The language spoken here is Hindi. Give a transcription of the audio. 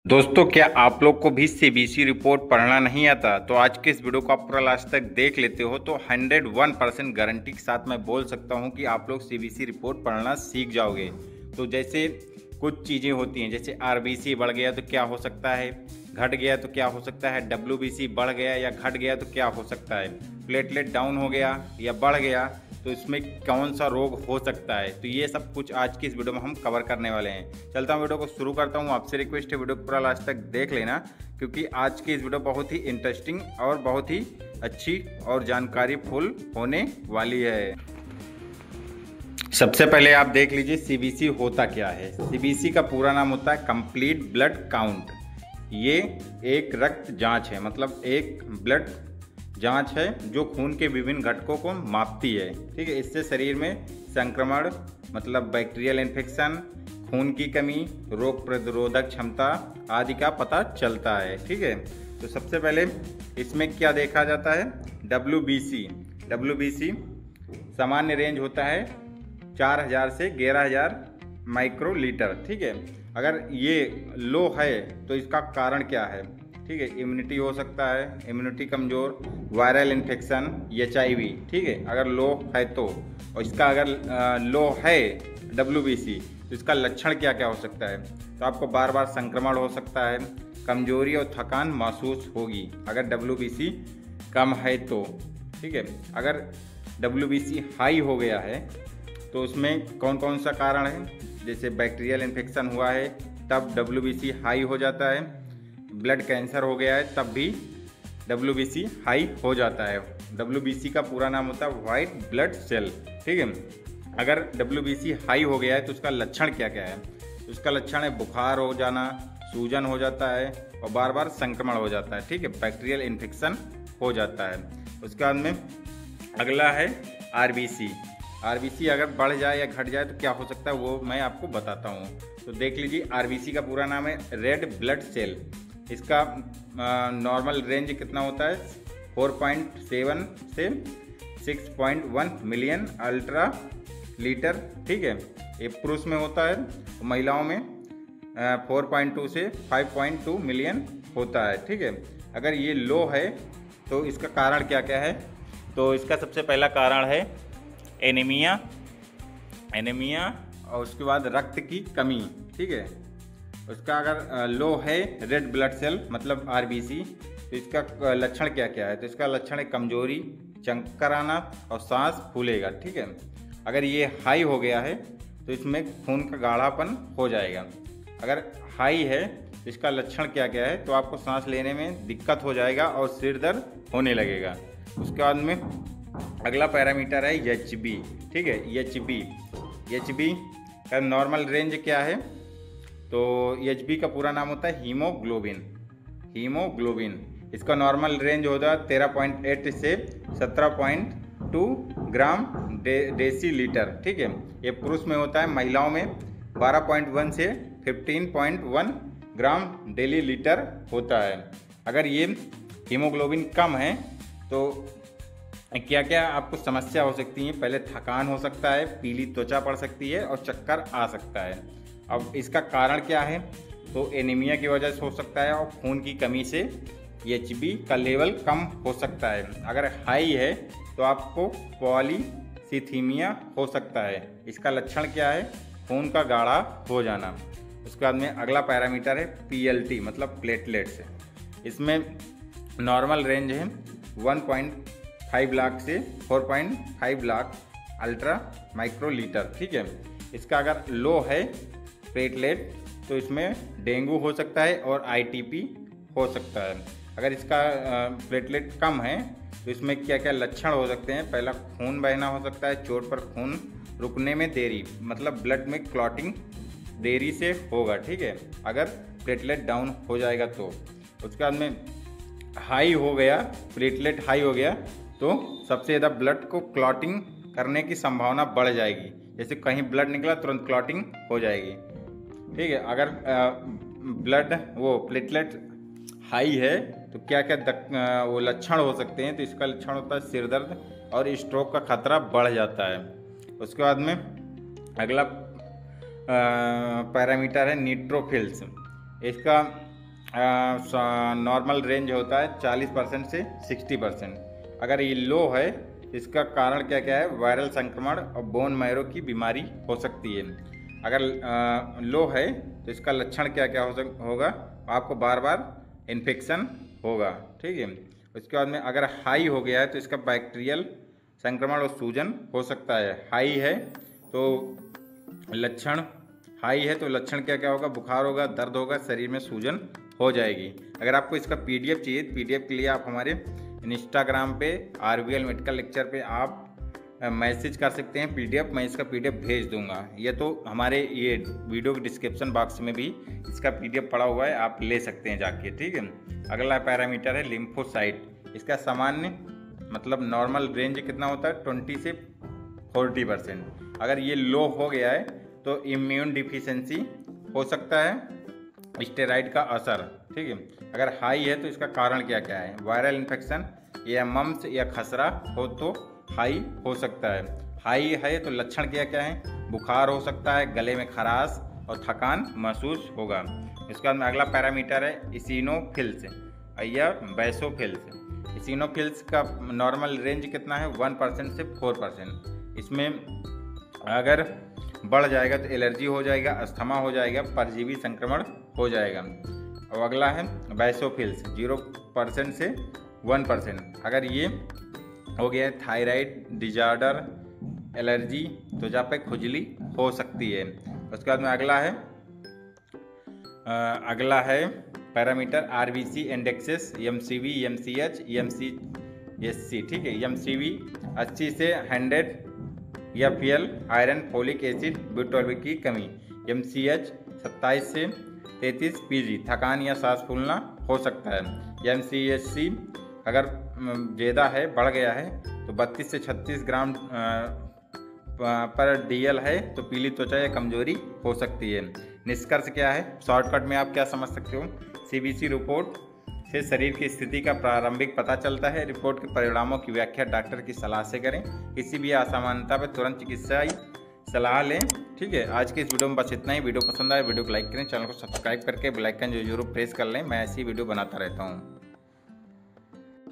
दोस्तों, क्या आप लोग को भी सीबीसी रिपोर्ट पढ़ना नहीं आता? तो आज के इस वीडियो को आप पूरा लास्ट तक देख लेते हो तो 101% गारंटी के साथ मैं बोल सकता हूं कि आप लोग सीबीसी रिपोर्ट पढ़ना सीख जाओगे। तो जैसे कुछ चीज़ें होती हैं, जैसे आरबीसी बढ़ गया तो क्या हो सकता है, घट गया तो क्या हो सकता है, डब्ल्यूबीसी बढ़ गया या घट गया तो क्या हो सकता है, प्लेटलेट डाउन हो गया या बढ़ गया तो इसमें कौन सा रोग हो सकता है। तो ये सब कुछ आज की इस वीडियो में हम कवर करने वाले हैं। चलता हूँ वीडियो को शुरू करता हूँ। आपसे रिक्वेस्ट है वीडियो को पूरा लास्ट तक देख लेना, क्योंकि आज की इस वीडियो बहुत ही इंटरेस्टिंग और बहुत ही अच्छी और जानकारी फुल होने वाली है। सबसे पहले आप देख लीजिए सीबीसी होता क्या है। सीबीसी का पूरा नाम होता है कंप्लीट ब्लड काउंट। ये एक रक्त जांच है, मतलब एक ब्लड जांच है जो खून के विभिन्न घटकों को मापती है। ठीक है, इससे शरीर में संक्रमण मतलब बैक्टीरियल इन्फेक्शन, खून की कमी, रोग प्रतिरोधक क्षमता आदि का पता चलता है। ठीक है, तो सबसे पहले इसमें क्या देखा जाता है, डब्ल्यूबीसी सामान्य रेंज होता है 4000 से 11000 माइक्रोलीटर। ठीक है, अगर ये लो है तो इसका कारण क्या है? ठीक है, इम्यूनिटी हो सकता है, इम्यूनिटी कमज़ोर, वायरल इन्फेक्शन, HIV। ठीक है, अगर लो है तो, और इसका अगर लो है डब्ल्यूबीसी तो इसका लक्षण क्या क्या हो सकता है? तो आपको बार बार संक्रमण हो सकता है, कमजोरी और थकान महसूस होगी अगर डब्ल्यूबीसी कम है तो। ठीक है, अगर डब्ल्यूबीसी हाई हो गया है तो उसमें कौन कौन सा कारण है? जैसे बैक्टीरियल इन्फेक्शन हुआ है तब डब्ल्यूबीसी हाई हो जाता है, ब्लड कैंसर हो गया है तब भी डब्ल्यूबीसी हाई हो जाता है। डब्ल्यूबीसी का पूरा नाम होता है वाइट ब्लड सेल। ठीक है, अगर डब्ल्यूबीसी हाई हो गया है तो उसका लक्षण क्या क्या है? तो उसका लक्षण है बुखार हो जाना, सूजन हो जाता है और बार बार संक्रमण हो जाता है। ठीक है, बैक्टीरियल इन्फेक्शन हो जाता है। उसके बाद में अगला है आरबीसी। आरबीसी अगर बढ़ जाए या घट जाए तो क्या हो सकता है वो मैं आपको बताता हूँ। तो देख लीजिए, आरबीसी का पूरा नाम है रेड ब्लड सेल। इसका नॉर्मल रेंज कितना होता है? 4.7 से 6.1 मिलियन अल्ट्रा लीटर। ठीक है, ये पुरुष में होता है, महिलाओं में 4.2 से 5.2 मिलियन होता है। ठीक है, अगर ये लो है तो इसका कारण क्या क्या है? तो इसका सबसे पहला कारण है एनीमिया और उसके बाद रक्त की कमी। ठीक है, उसका अगर लो है रेड ब्लड सेल मतलब आरबीसी तो इसका लक्षण क्या क्या है? तो इसका लक्षण है कमजोरी, चक्कर आना और सांस फूलेगा। ठीक है, अगर ये हाई हो गया है तो इसमें खून का गाढ़ापन हो जाएगा। अगर हाई है तो इसका लक्षण क्या क्या है? तो आपको सांस लेने में दिक्कत हो जाएगा और सिर दर्द होने लगेगा। उसके बाद में अगला पैरामीटर है एचबी। ठीक है, एचबी का नॉर्मल रेंज क्या है? तो एचबी का पूरा नाम होता है हीमोग्लोबिन। इसका नॉर्मल रेंज होता है 13.8 से 17.2 ग्राम डेसीलीटर। ठीक है, ये पुरुष में होता है, महिलाओं में 12.1 से 15.1 ग्राम डेली लीटर होता है। अगर ये हीमोग्लोबिन कम है तो क्या क्या आपको समस्या हो सकती है? पहले थकान हो सकता है, पीली त्वचा पड़ सकती है और चक्कर आ सकता है। अब इसका कारण क्या है? तो एनीमिया की वजह से हो सकता है और खून की कमी से एचबी का लेवल कम हो सकता है। अगर हाई है तो आपको पॉलीसीथीमिया हो सकता है। इसका लक्षण क्या है? खून का गाढ़ा हो जाना। उसके बाद में अगला पैरामीटर है पीएलटी मतलब प्लेटलेट्स। इसमें नॉर्मल रेंज है 1.5 लाख से 4.5 लाख अल्ट्रा माइक्रोलीटर। ठीक है, इसका अगर लो है प्लेटलेट तो इसमें डेंगू हो सकता है और आईटीपी हो सकता है। अगर इसका प्लेटलेट कम है तो इसमें क्या क्या लक्षण हो सकते हैं? पहला, खून बहना हो सकता है, चोट पर खून रुकने में देरी मतलब ब्लड में क्लॉटिंग देरी से होगा। ठीक है, अगर प्लेटलेट डाउन हो जाएगा तो। उसके बाद में हाई हो गया, प्लेटलेट हाई हो गया तो सबसे ज़्यादा ब्लड को क्लॉटिंग करने की संभावना बढ़ जाएगी। जैसे कहीं ब्लड निकला तुरंत क्लॉटिंग हो जाएगी। ठीक है, अगर प्लेटलेट हाई है तो क्या क्या वो लक्षण हो सकते हैं? तो इसका लक्षण होता है सिर दर्द और स्ट्रोक का खतरा बढ़ जाता है। उसके बाद में अगला पैरामीटर है न्यूट्रोफिल्स। इसका नॉर्मल रेंज होता है 40% से 60%। अगर ये लो है, इसका कारण क्या क्या है? वायरल संक्रमण और बोन मैरो की बीमारी हो सकती है। अगर लो है तो इसका लक्षण क्या क्या होगा? आपको बार बार इन्फेक्शन होगा, ठीक है। उसके बाद में अगर हाई हो गया है तो इसका बैक्टीरियल संक्रमण और सूजन हो सकता है। हाई है तो लक्षण क्या क्या होगा? बुखार होगा, दर्द होगा, शरीर में सूजन हो जाएगी। अगर आपको इसका PDF चाहिए, PDF के लिए आप हमारे इंस्टाग्राम पे RVL मेडिकल लेक्चर पे आप मैसेज कर सकते हैं PDF, मैं इसका PDF भेज दूंगा। ये तो हमारे ये वीडियो के डिस्क्रिप्शन बॉक्स में भी इसका PDF पड़ा हुआ है, आप ले सकते हैं जाके, ठीक है। अगला पैरामीटर है लिम्फोसाइट। इसका सामान्य मतलब नॉर्मल रेंज कितना होता है? 20 से 40%। अगर ये लो हो गया है तो इम्यून डिफिशियंसी हो सकता है, स्टेरॉइड का असर, ठीक है। अगर हाई है तो इसका कारण क्या क्या है? वायरल इन्फेक्शन या मम्स या खसरा हो तो हाई हो सकता है। हाई है तो लक्षण क्या क्या है? बुखार हो सकता है, गले में खराश और थकान महसूस होगा। इसके बाद में अगला पैरामीटर है इसिनोफिल्स या बेसोफिल्स। इसिनोफिल्स का नॉर्मल रेंज कितना है? 1% से 4%। इसमें अगर बढ़ जाएगा तो एलर्जी हो जाएगा, अस्थमा हो जाएगा, परजीवी संक्रमण हो जाएगा। और अगला है बेसोफिल्स, 0% से 1%। अगर ये हो गया है थायराइड डिजॉर्डर, एलर्जी, त्वचा पे खुजली हो सकती है। उसके बाद में अगला है parameter RBC indexes, MCV, MCH, MCSC, ठीक है। MCV 80 से 100 या FL iron, folic acid, B12 की कमी। MCH 27 से 33 PG थकान या सांस फूलना हो सकता है। MCSC अगर ज़्यादा है, बढ़ गया है तो 32 से 36 ग्राम पर DL है तो पीली त्वचा या कमजोरी हो सकती है। निष्कर्ष क्या है? शॉर्टकट में आप क्या समझ सकते हो? CBC रिपोर्ट से शरीर की स्थिति का प्रारंभिक पता चलता है। रिपोर्ट के परिणामों की व्याख्या डॉक्टर की सलाह से करें। किसी भी असामान्यता पर तुरंत चिकित्साई सलाह लें, ठीक है। आज के इस वीडियो में बस इतना ही। वीडियो पसंद आए वीडियो को लाइक करें, चैनल को सब्सक्राइब करके बेल आइकन जरूर प्रेस कर लें। मैं ऐसी वीडियो बनाता रहता हूँ।